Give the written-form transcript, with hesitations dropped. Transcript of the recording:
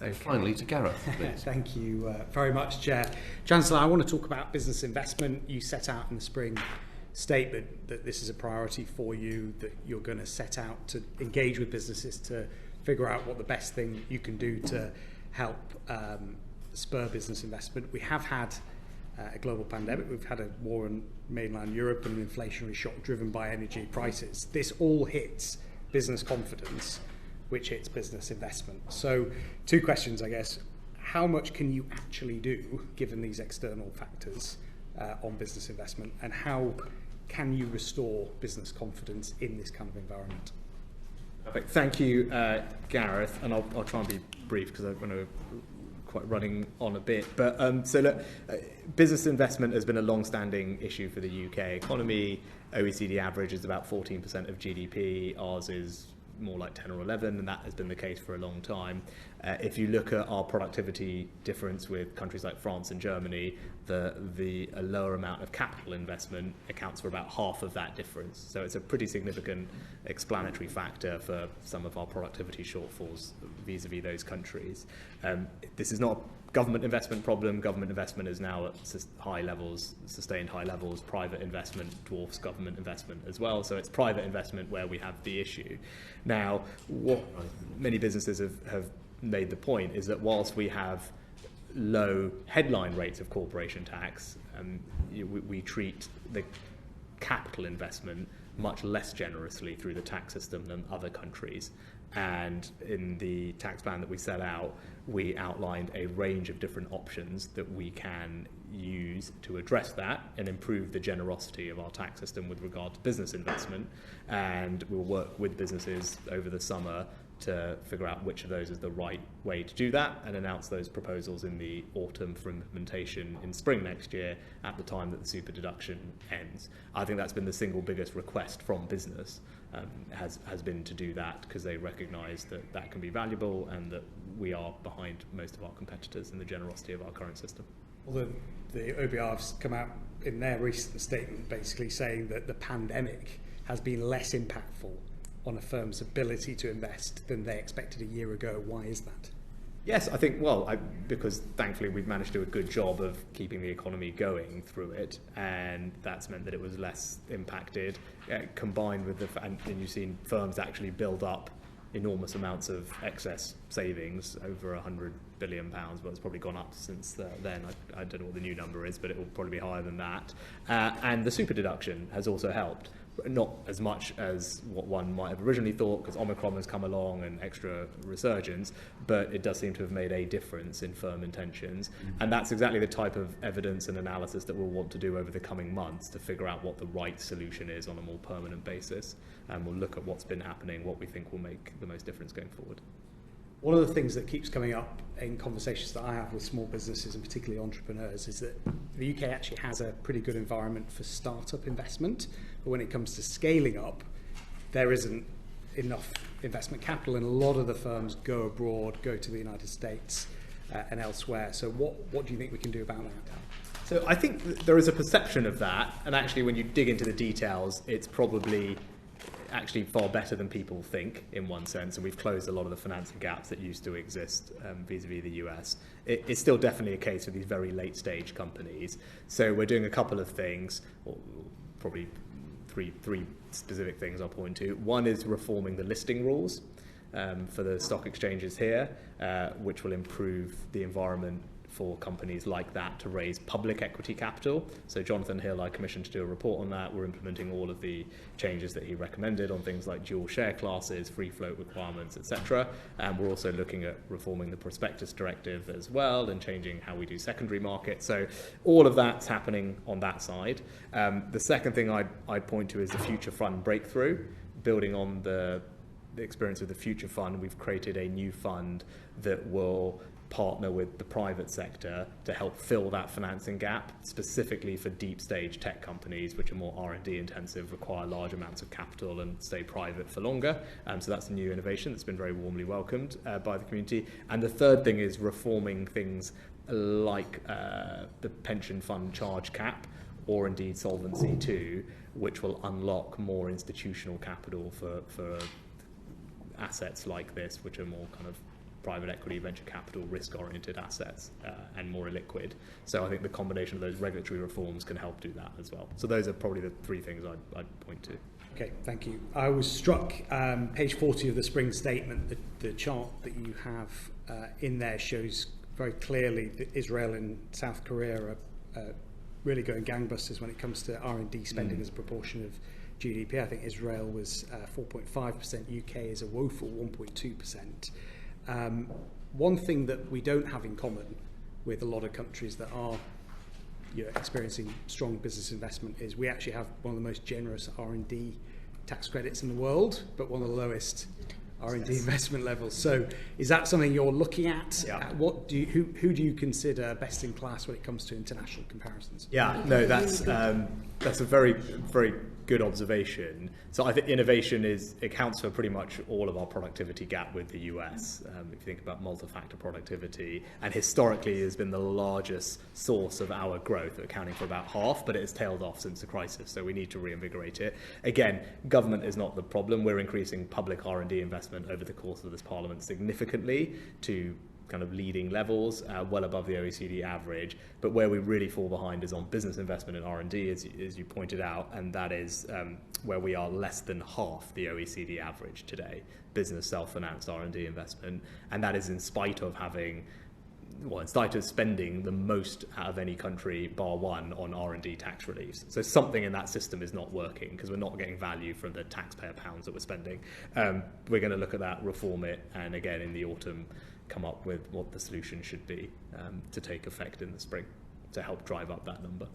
Okay. Finally to Gareth, please. Thank you very much, Chair. Chancellor, I want to talk about business investment. You set out in the spring statement that this is a priority for you, that you're going to set out to engage with businesses to figure out what the best thing you can do to help spur business investment. We have had a global pandemic. We've had a war in mainland Europe and an inflationary shock driven by energy prices. This all hits business confidence, which hits business investment. So 2 questions, I guess. How much can you actually do, given these external factors, on business investment? And how can you restore business confidence in this kind of environment? Perfect. Thank you, Gareth. And I'll try and be brief because I'm going to quite running on a bit. But so look, business investment has been a long-standing issue for the UK economy. OECD average is about 14% of GDP. Ours is more like 10 or 11, and that has been the case for a long time. If you look at our productivity difference with countries like France and Germany, a lower amount of capital investment accounts for about half of that difference. So it's a pretty significant explanatory factor for some of our productivity shortfalls vis-a-vis those countries. This is not a government investment problem. Government investment is now at high levels, sustained high levels. Private investment dwarfs government investment as well. So it's private investment where we have the issue. Now, what many businesses have made the point is that whilst we have low headline rates of corporation tax, we treat the capital investment much less generously through the tax system than other countries. And in the tax plan that we set out, we outlined a range of different options that we can use to address that and improve the generosity of our tax system with regard to business investment. And we'll work with businesses over the summer to figure out which of those is the right way to do that and announce those proposals in the autumn for implementation in spring next year at the time that the super deduction ends. I think that's been the single biggest request from business, has been to do that because they recognise that that can be valuable and that we are behind most of our competitors in the generosity of our current system. Although the OBR have come out in their recent statement basically saying that the pandemic has been less impactful on a firm's ability to invest than they expected a year ago. Why is that? Yes, I think, because thankfully we've managed to do a good job of keeping the economy going through it, and that's meant that it was less impacted, combined with the fact, and you've seen firms actually build up enormous amounts of excess savings, over £100 billion, but it's probably gone up since then. I don't know what the new number is, but it will probably be higher than that. And the super deduction has also helped. Not as much as what one might have originally thought, because Omicron has come along and extra resurgence, but it does seem to have made a difference in firm intentions. And that's exactly the type of evidence and analysis that we'll want to do over the coming months to figure out what the right solution is on a more permanent basis. And we'll look at what's been happening, what we think will make the most difference going forward. One of the things that keeps coming up in conversations that I have with small businesses and particularly entrepreneurs is that the UK actually has a pretty good environment for startup investment, but when it comes to scaling up, there isn't enough investment capital, and a lot of the firms go abroad, go to the United States and elsewhere. So what do you think we can do about that? So I think there is a perception of that, and actually when you dig into the details, it's probably actually far better than people think in one sense, and we've closed a lot of the financing gaps that used to exist vis-a-vis the US. It's still definitely a case for these very late stage companies. So we're doing a couple of things, or probably three specific things I'll point to. One is reforming the listing rules for the stock exchanges here, which will improve the environment for companies like that to raise public equity capital. So Jonathan Hill, I commissioned to do a report on that. We're implementing all of the changes that he recommended on things like dual share classes, free float requirements, etc. And we're also looking at reforming the prospectus directive as well and changing how we do secondary markets. So all of that's happening on that side. The second thing I'd point to is the Future Fund breakthrough. Building on the experience of the Future Fund, we've created a new fund that will partner with the private sector to help fill that financing gap, specifically for deep stage tech companies, which are more R&D intensive, require large amounts of capital and stay private for longer. So that's a new innovation that's been very warmly welcomed by the community. And the third thing is reforming things like the pension fund charge cap, or indeed Solvency II, which will unlock more institutional capital for assets like this, which are more kind of private equity, venture capital, risk-oriented assets, and more illiquid. So I think the combination of those regulatory reforms can help do that as well. So those are probably the three things I'd point to. Okay, thank you. I was struck, page 40 of the Spring Statement, the chart that you have in there shows very clearly that Israel and South Korea are really going gangbusters when it comes to R&D spending as a proportion of GDP. I think Israel was 4.5%, UK is a woeful 1.2%. One thing that we don't have in common with a lot of countries that are experiencing strong business investment is we actually have one of the most generous R&D tax credits in the world, but one of the lowest R&D investment levels. So is that something you're looking at? Yeah. Who do you consider best in class when it comes to international comparisons? Yeah, no, that's a very, very good observation. So I think innovation accounts for pretty much all of our productivity gap with the US. If you think about multi-factor productivity, and historically has been the largest source of our growth, accounting for about half, but it has tailed off since the crisis. So we need to reinvigorate it. Again, government is not the problem. We're increasing public R&D investment over the course of this Parliament significantly to kind of leading levels, well above the OECD average. But where we really fall behind is on business investment in R&D, as you pointed out, and that is where we are less than half the OECD average today, business self-financed R&D investment. And that is in spite of spending the most out of any country, bar one, on R&D tax reliefs. So something in that system is not working because we're not getting value from the taxpayer pounds that we're spending. We're going to look at that, reform it, and again in the autumn come up with what the solution should be to take effect in the spring to help drive up that number.